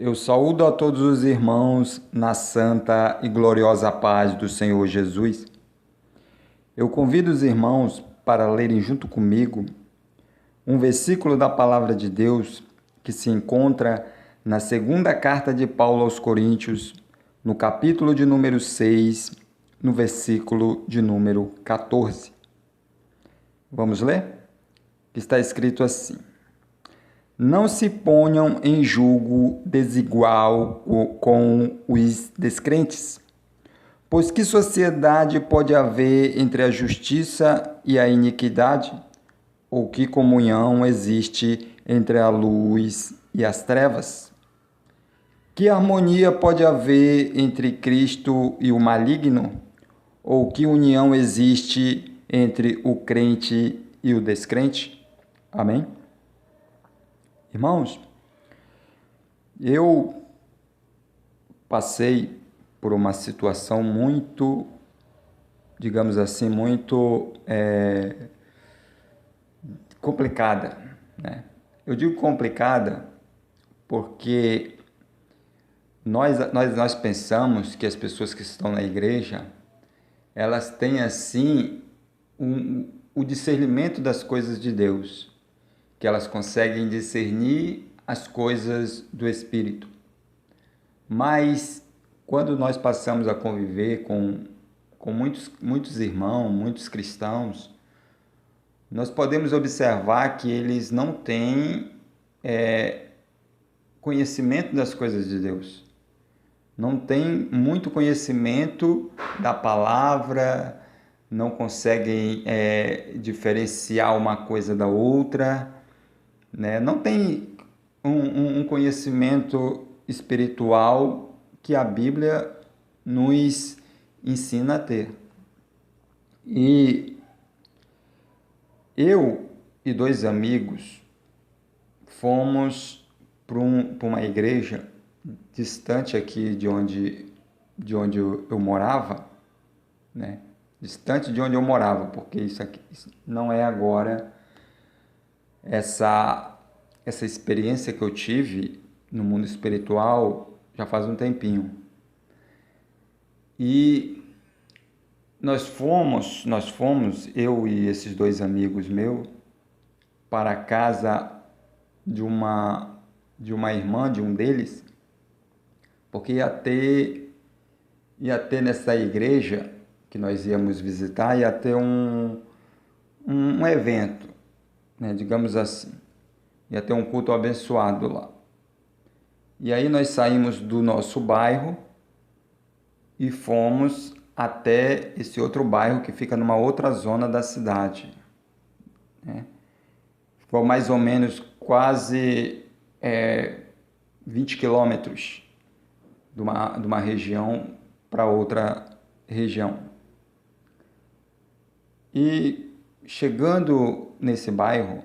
Eu saúdo a todos os irmãos na santa e gloriosa paz do Senhor Jesus. Eu convido os irmãos para lerem junto comigo um versículo da Palavra de Deus que se encontra na segunda carta de Paulo aos Coríntios, no capítulo de número 6, no versículo de número 14. Vamos ler? Está escrito assim: Não se ponham em julgo desigual com os descrentes, pois que sociedade pode haver entre a justiça e a iniquidade? Ou que comunhão existe entre a luz e as trevas? Que harmonia pode haver entre Cristo e o maligno? Ou que união existe entre o crente e o descrente? Amém? Irmãos, eu passei por uma situação muito, digamos assim, muito complicada, né? Eu digo complicada porque nós pensamos que as pessoas que estão na igreja, elas têm assim o discernimento das coisas de Deus, que elas conseguem discernir as coisas do Espírito. Mas quando nós passamos a conviver com muitos irmãos, muitos cristãos, nós podemos observar que eles não têm conhecimento das coisas de Deus. Não têm muito conhecimento da palavra, não conseguem diferenciar uma coisa da outra, né? Não tem um conhecimento espiritual que a Bíblia nos ensina a ter. E eu e dois amigos fomos para uma igreja distante aqui de onde eu morava, né? Distante de onde eu morava, porque isso não é agora essa experiência que eu tive no mundo espiritual já faz um tempinho. E nós fomos, eu e esses dois amigos meus, para a casa de uma irmã de um deles, porque ia ter nessa igreja que nós íamos visitar, ia ter um evento, né, digamos assim. Ia ter um culto abençoado lá. E aí nós saímos do nosso bairro e fomos até esse outro bairro que fica numa outra zona da cidade, né? Ficou mais ou menos quase 20 quilômetros de uma região para outra região. E chegando nesse bairro,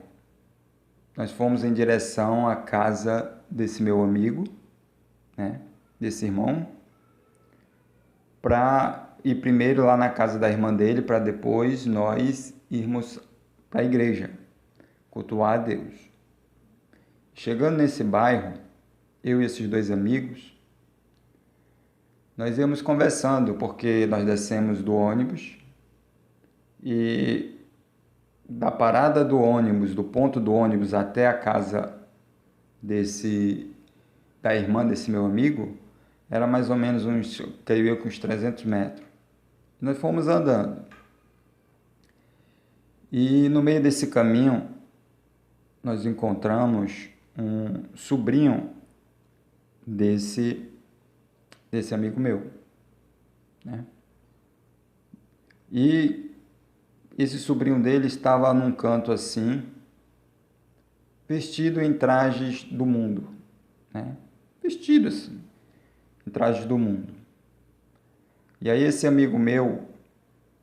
nós fomos em direção à casa desse meu amigo, né, desse irmão, para ir primeiro lá na casa da irmã dele, para depois nós irmos para a igreja, cultuar a Deus. Chegando nesse bairro, eu e esses dois amigos, nós íamos conversando, porque nós descemos do ônibus e da parada do ônibus, do ponto do ônibus até a casa da irmã desse meu amigo, era mais ou menos creio eu, uns 300 metros. Nós fomos andando. E no meio desse caminho, nós encontramos um sobrinho desse amigo meu, né? E esse sobrinho dele estava num canto assim, vestido em trajes do mundo, né? Vestido assim, em trajes do mundo. E aí esse amigo meu,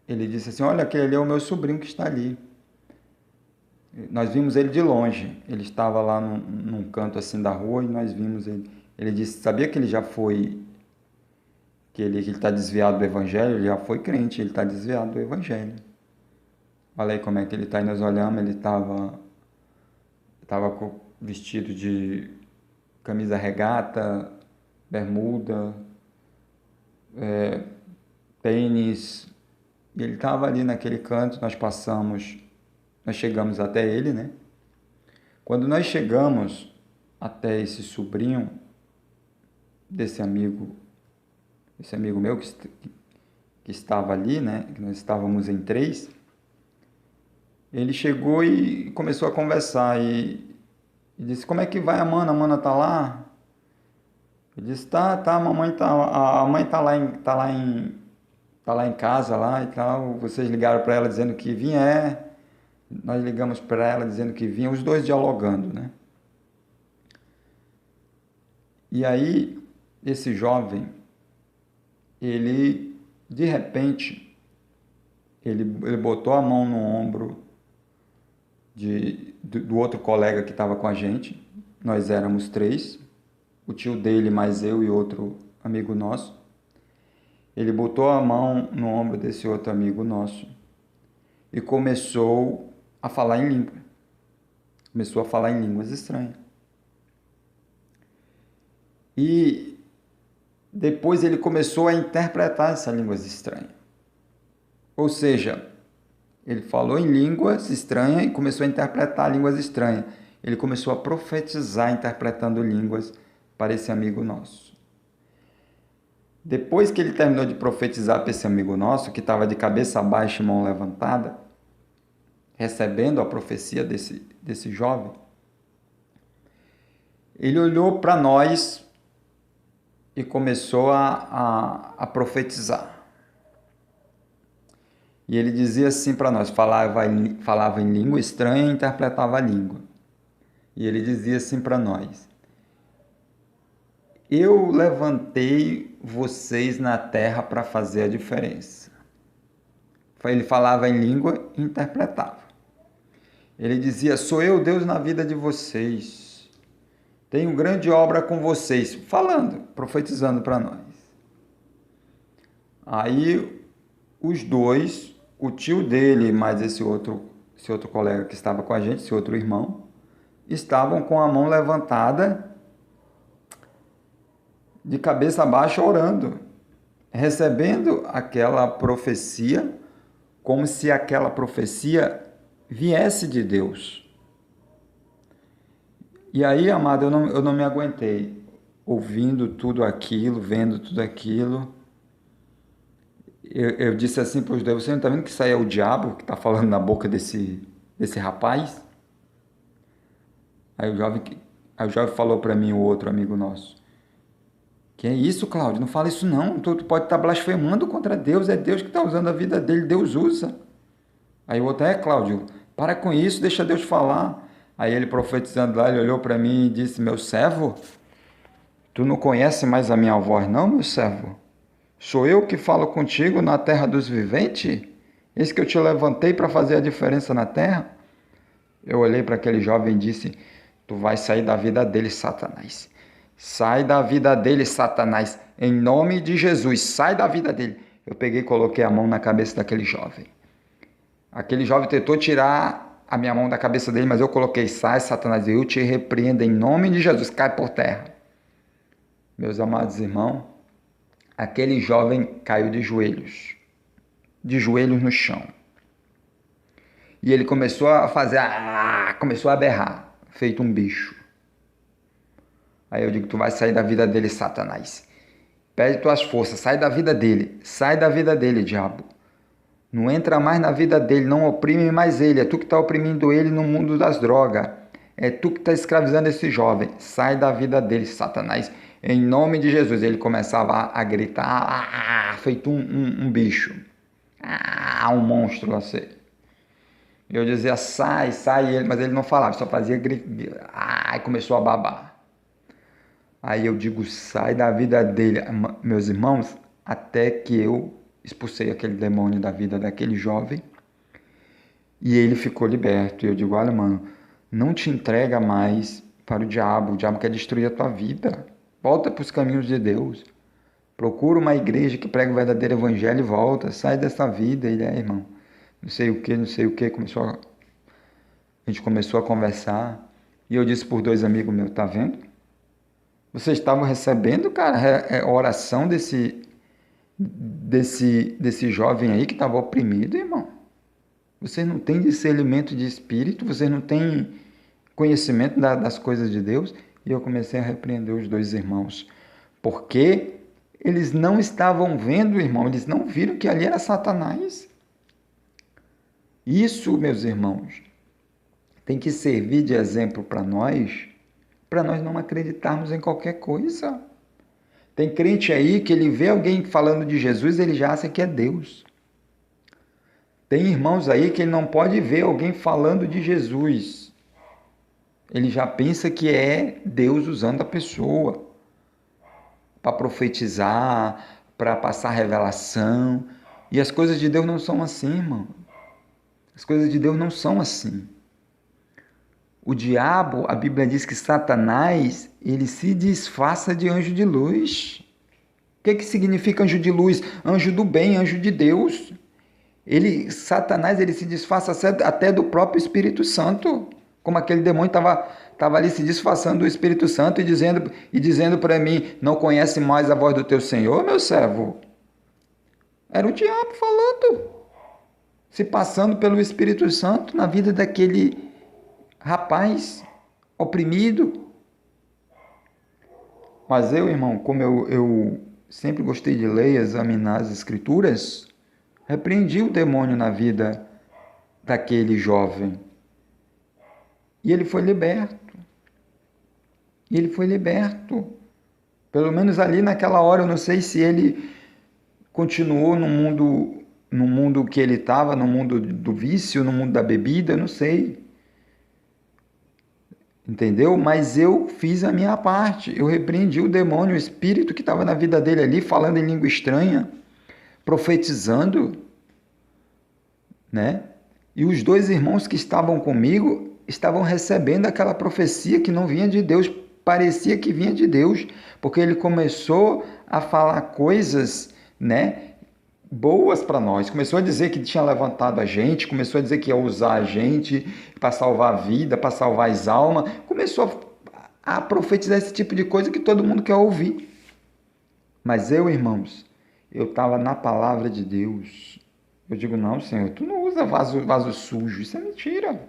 ele disse assim: olha, aquele ali é o meu sobrinho que está ali. Nós vimos ele de longe, ele estava lá num canto assim da rua e nós vimos ele. Ele disse: sabia que ele já foi, que ele está desviado do evangelho? Ele já foi crente, ele está desviado do evangelho. Olha aí como é que ele está. E nós olhamos, ele estava vestido de camisa regata, bermuda, tênis. E ele estava ali naquele canto, nós chegamos até ele, né? Quando nós chegamos até esse sobrinho desse amigo meu que estava ali, né? Que nós estávamos em 3, ele chegou e começou a conversar e disse: como é que vai a mana? A mana tá lá? Ele disse: tá, a mamãe tá, a mãe tá lá em casa lá e tal. Vocês ligaram para ela dizendo que vinha, nós ligamos para ela dizendo que vinha, os dois dialogando, né? E aí, esse jovem, ele, de repente, ele botou a mão no ombro do outro colega que estava com a gente. Nós éramos 3, o tio dele, mais eu e outro amigo nosso. Ele botou a mão no ombro desse outro amigo nosso e começou a falar em língua. Começou a falar em línguas estranhas. E depois ele começou a interpretar essas línguas estranhas. Ou seja, ele falou em línguas estranhas e começou a interpretar línguas estranhas. Ele começou a profetizar interpretando línguas para esse amigo nosso. Depois que ele terminou de profetizar para esse amigo nosso, que estava de cabeça baixa e mão levantada, recebendo a profecia desse jovem, ele olhou para nós e começou a profetizar. E ele dizia assim para nós, falava em língua estranha e interpretava a língua. E ele dizia assim para nós: eu levantei vocês na terra para fazer a diferença. Ele falava em língua e interpretava. Ele dizia: sou eu Deus na vida de vocês. Tenho grande obra com vocês. Falando, profetizando para nós. Aí os dois, o tio dele mais esse outro colega que estava com a gente, esse outro irmão, estavam com a mão levantada, de cabeça baixa, orando, recebendo aquela profecia, como se aquela profecia viesse de Deus. E aí, amado, eu não me aguentei, ouvindo tudo aquilo, vendo tudo aquilo. Eu disse assim para os dois: você não está vendo que isso aí é o diabo que está falando na boca desse rapaz? Aí o jovem falou para mim, o outro amigo nosso: que é isso, Cláudio? Não fala isso não. Tu pode estar blasfemando contra Deus. É Deus que está usando a vida dele. Deus usa. Aí o outro: Cláudio, para com isso, deixa Deus falar. Aí ele, profetizando lá, ele olhou para mim e disse: meu servo, tu não conhece mais a minha voz não, meu servo? Sou eu que falo contigo na terra dos viventes? Eis que eu te levantei para fazer a diferença na terra? Eu olhei para aquele jovem e disse: tu vai sair da vida dele, Satanás. Sai da vida dele, Satanás. Em nome de Jesus, sai da vida dele. Eu peguei e coloquei a mão na cabeça daquele jovem. Aquele jovem tentou tirar a minha mão da cabeça dele, mas eu coloquei: sai, Satanás, eu te repreendo em nome de Jesus, cai por terra. Meus amados irmãos, aquele jovem caiu de joelhos no chão. E ele começou a fazer, começou a berrar, feito um bicho. Aí eu digo: tu vai sair da vida dele, Satanás. Pede tuas forças, sai da vida dele, diabo. Não entra mais na vida dele, não oprime mais ele. É tu que está oprimindo ele no mundo das drogas. É tu que está escravizando esse jovem. Sai da vida dele, Satanás. Em nome de Jesus. Ele começava a gritar, feito um bicho. Um monstro assim. Eu dizia: sai, mas ele não falava, só fazia gritar. E começou a babar. Aí eu digo: sai da vida dele, meus irmãos, até que eu expulsei aquele demônio da vida daquele jovem e ele ficou liberto. E eu digo: olha, mano, não te entrega mais para o diabo quer destruir a tua vida. Volta para os caminhos de Deus. Procura uma igreja que prega o verdadeiro evangelho e volta, sai dessa vida. Ele: irmão, não sei o que, a gente começou a conversar e eu disse por 2 amigos meus: tá vendo? Vocês estavam recebendo, cara, a oração desse jovem aí que estava oprimido, irmão. Vocês não têm discernimento de espírito, vocês não têm conhecimento das coisas de Deus. E eu comecei a repreender os dois irmãos, porque eles não estavam vendo, irmão, eles não viram que ali era Satanás. Isso, meus irmãos, tem que servir de exemplo para nós não acreditarmos em qualquer coisa. Tem crente aí que ele vê alguém falando de Jesus, ele já acha que é Deus. Tem irmãos aí que ele não pode ver alguém falando de Jesus. Ele já pensa que é Deus usando a pessoa para profetizar, para passar revelação. E as coisas de Deus não são assim, irmão. As coisas de Deus não são assim. O diabo, a Bíblia diz que Satanás, ele se disfarça de anjo de luz. O que significa anjo de luz? Anjo do bem, anjo de Deus. Satanás, ele se disfarça até do próprio Espírito Santo. Como aquele demônio estava ali se disfarçando do Espírito Santo e dizendo para mim, não conhece mais a voz do teu Senhor, meu servo? Era o diabo falando, se passando pelo Espírito Santo na vida daquele rapaz oprimido. Mas eu, irmão, como eu sempre gostei de ler e examinar as Escrituras, repreendi o demônio na vida daquele jovem. E ele foi liberto. E ele foi liberto. Pelo menos ali naquela hora, eu não sei se ele continuou no mundo que ele estava, no mundo do vício, no mundo da bebida, eu não sei. Entendeu? Mas eu fiz a minha parte. Eu repreendi o demônio, o espírito que estava na vida dele ali, falando em língua estranha, profetizando, né? E os dois irmãos que estavam comigo estavam recebendo aquela profecia que não vinha de Deus, parecia que vinha de Deus, porque ele começou a falar coisas, né, boas para nós. Começou a dizer que tinha levantado a gente, começou a dizer que ia usar a gente para salvar a vida, para salvar as almas. Começou a profetizar esse tipo de coisa que todo mundo quer ouvir. Mas eu, irmãos, eu estava na palavra de Deus. Eu digo, não, Senhor, tu não usa vaso sujo. Isso é mentira.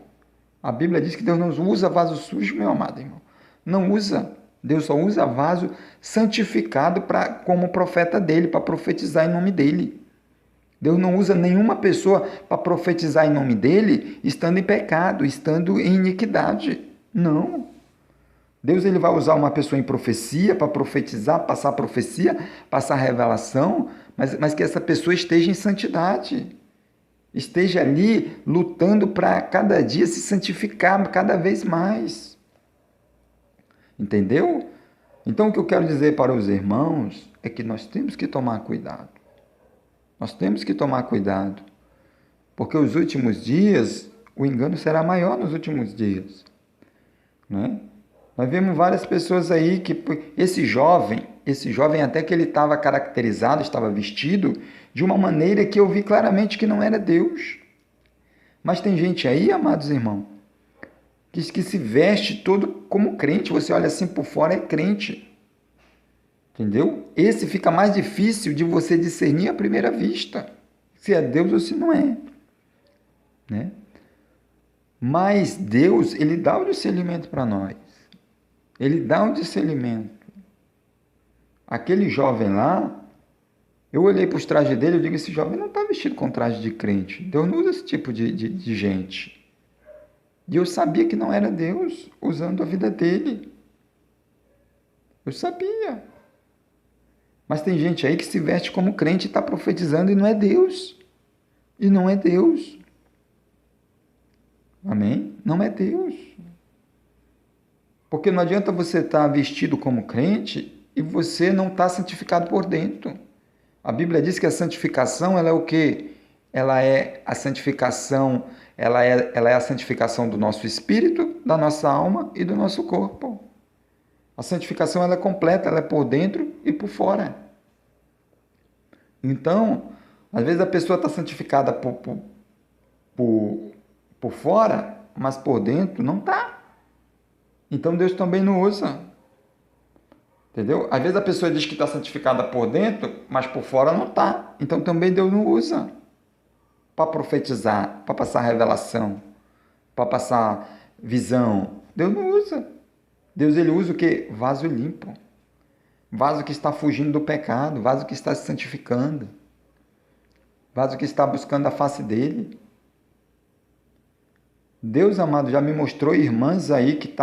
A Bíblia diz que Deus não usa vaso sujo, meu amado irmão. Não usa. Deus só usa vaso santificado como profeta dele, para profetizar em nome dele. Deus não usa nenhuma pessoa para profetizar em nome dele estando em pecado, estando em iniquidade. Não. Deus ele vai usar uma pessoa em profecia para profetizar, passar profecia, passar revelação, mas que essa pessoa esteja em santidade. Esteja ali lutando para cada dia se santificar cada vez mais. Entendeu? Então o que eu quero dizer para os irmãos é que nós temos que tomar cuidado. Nós temos que tomar cuidado. Porque os últimos dias, o engano será maior nos últimos dias. Né? Nós vemos várias pessoas aí que esse jovem até que ele estava caracterizado, estava vestido de uma maneira que eu vi claramente que não era Deus. Mas tem gente aí, amados irmãos, que se veste todo como crente. Você olha assim por fora, é crente. Entendeu? Esse fica mais difícil de você discernir à primeira vista, se é Deus ou se não é. Né? Mas Deus, ele dá o discernimento para nós. Ele dá um discernimento. Aquele jovem lá, eu olhei para os trajes dele e digo, esse jovem não está vestido com traje de crente. Deus não usa esse tipo de gente. E eu sabia que não era Deus usando a vida dele. Eu sabia. Mas tem gente aí que se veste como crente e está profetizando e não é Deus. E não é Deus. Amém? Não é Deus. Porque não adianta você estar vestido como crente e você não estar santificado por dentro. A Bíblia diz que a santificação, ela é o quê? Ela é a santificação, ela é a santificação do nosso espírito, da nossa alma e do nosso corpo. A santificação ela é completa, ela é por dentro e por fora. Então, às vezes a pessoa está santificada por fora, mas por dentro não está. Então Deus também não usa. Entendeu? Às vezes a pessoa diz que está santificada por dentro, mas por fora não está. Então também Deus não usa para profetizar, para passar revelação, para passar visão. Deus não usa. Deus ele usa o quê? Vaso limpo. Vaso que está fugindo do pecado, vaso que está se santificando, vaso que está buscando a face dele. Deus amado já me mostrou irmãs aí que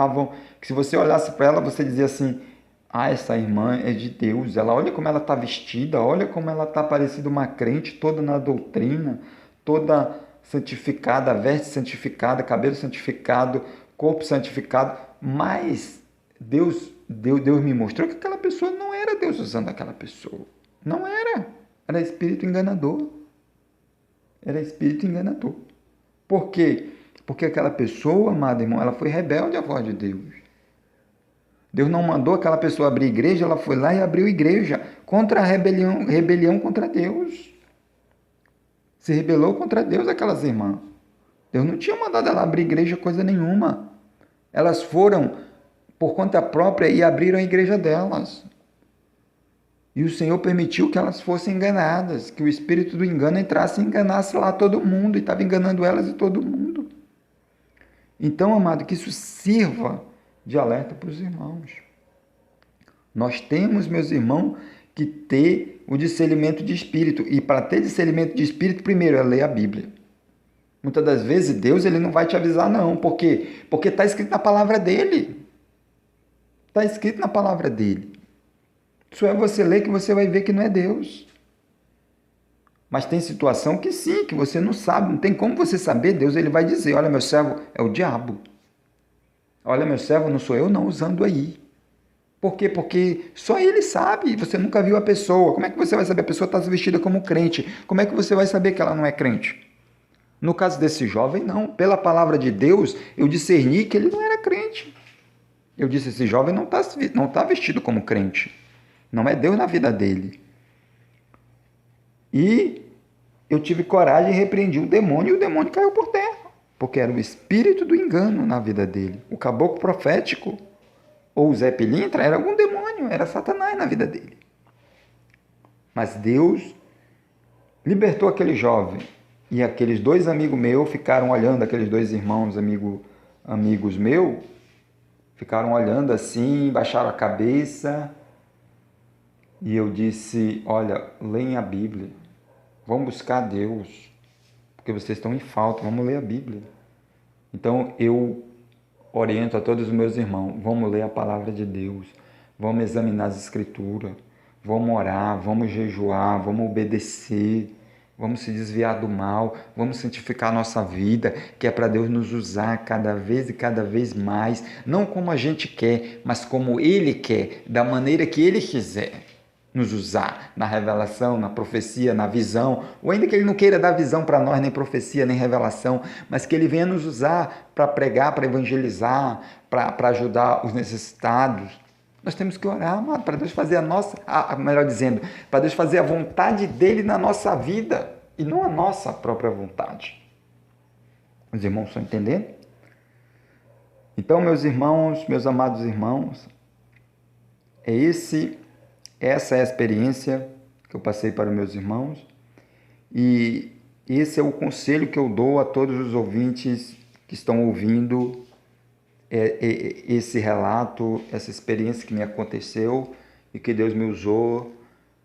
se você olhasse para ela, você dizia assim: ah, essa irmã é de Deus. Ela olha como ela está vestida, olha como ela está parecida uma crente, toda na doutrina, toda santificada, veste santificada, cabelo santificado, corpo santificado. Mas Deus me mostrou que aquela pessoa não era Deus usando aquela pessoa. Não era. Era espírito enganador. Era espírito enganador. Por quê? Porque aquela pessoa, amado irmão, ela foi rebelde à voz de Deus. Deus não mandou aquela pessoa abrir igreja, ela foi lá e abriu igreja contra a rebelião contra Deus. Se rebelou contra Deus aquelas irmãs. Deus não tinha mandado ela abrir igreja coisa nenhuma. Elas foram por conta própria e abriram a igreja delas. E o Senhor permitiu que elas fossem enganadas, que o espírito do engano entrasse e enganasse lá todo mundo, e estava enganando elas e todo mundo. Então, amado, que isso sirva de alerta para os irmãos. Nós temos, meus irmãos, que ter o discernimento de espírito. E para ter discernimento de espírito, primeiro é ler a Bíblia. Muitas das vezes Deus ele não vai te avisar, não. Por quê? Porque está escrito na palavra dele. Está escrito na palavra dele. Só é você ler que você vai ver que não é Deus. Mas tem situação que sim, que você não sabe. Não tem como você saber. Deus ele vai dizer: olha, meu servo é o diabo. Olha, meu servo não sou eu não usando aí. Por quê? Porque só ele sabe. Você nunca viu a pessoa. Como é que você vai saber? A pessoa está vestida como crente. Como é que você vai saber que ela não é crente? No caso desse jovem, não. Pela palavra de Deus, eu discerni que ele não era crente. Eu disse: esse jovem não está vestido como crente. Não é Deus na vida dele. E eu tive coragem e repreendi o demônio, e o demônio caiu por terra. Porque era o espírito do engano na vida dele. O caboclo profético, ou o Zé Pilintra, era algum demônio, era Satanás na vida dele. Mas Deus libertou aquele jovem. E aqueles dois amigos meus ficaram olhando, aqueles dois irmãos amigos meus, ficaram olhando assim, baixaram a cabeça. E eu disse: olha, leem a Bíblia, vão buscar Deus, porque vocês estão em falta, vamos ler a Bíblia. Então eu oriento a todos os meus irmãos: vamos ler a palavra de Deus, vamos examinar as escrituras, vamos orar, vamos jejuar, vamos obedecer, vamos se desviar do mal, vamos santificar a nossa vida, que é para Deus nos usar cada vez e cada vez mais, não como a gente quer, mas como Ele quer, da maneira que Ele quiser nos usar, na revelação, na profecia, na visão, ou ainda que Ele não queira dar visão para nós, nem profecia, nem revelação, mas que Ele venha nos usar para pregar, para evangelizar, para ajudar os necessitados. Nós temos que orar, amado, para Deus fazer melhor dizendo, para Deus fazer a vontade dEle na nossa vida, e não a nossa própria vontade. Os irmãos estão entendendo? Então, meus irmãos, meus amados irmãos, essa é a experiência que eu passei para os meus irmãos, e esse é o conselho que eu dou a todos os ouvintes que estão ouvindo esse relato, essa experiência que me aconteceu e que Deus me usou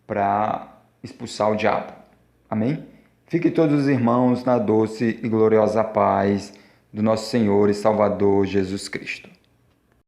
para expulsar o diabo. Amém? Fiquem todos os irmãos na doce e gloriosa paz do nosso Senhor e Salvador Jesus Cristo.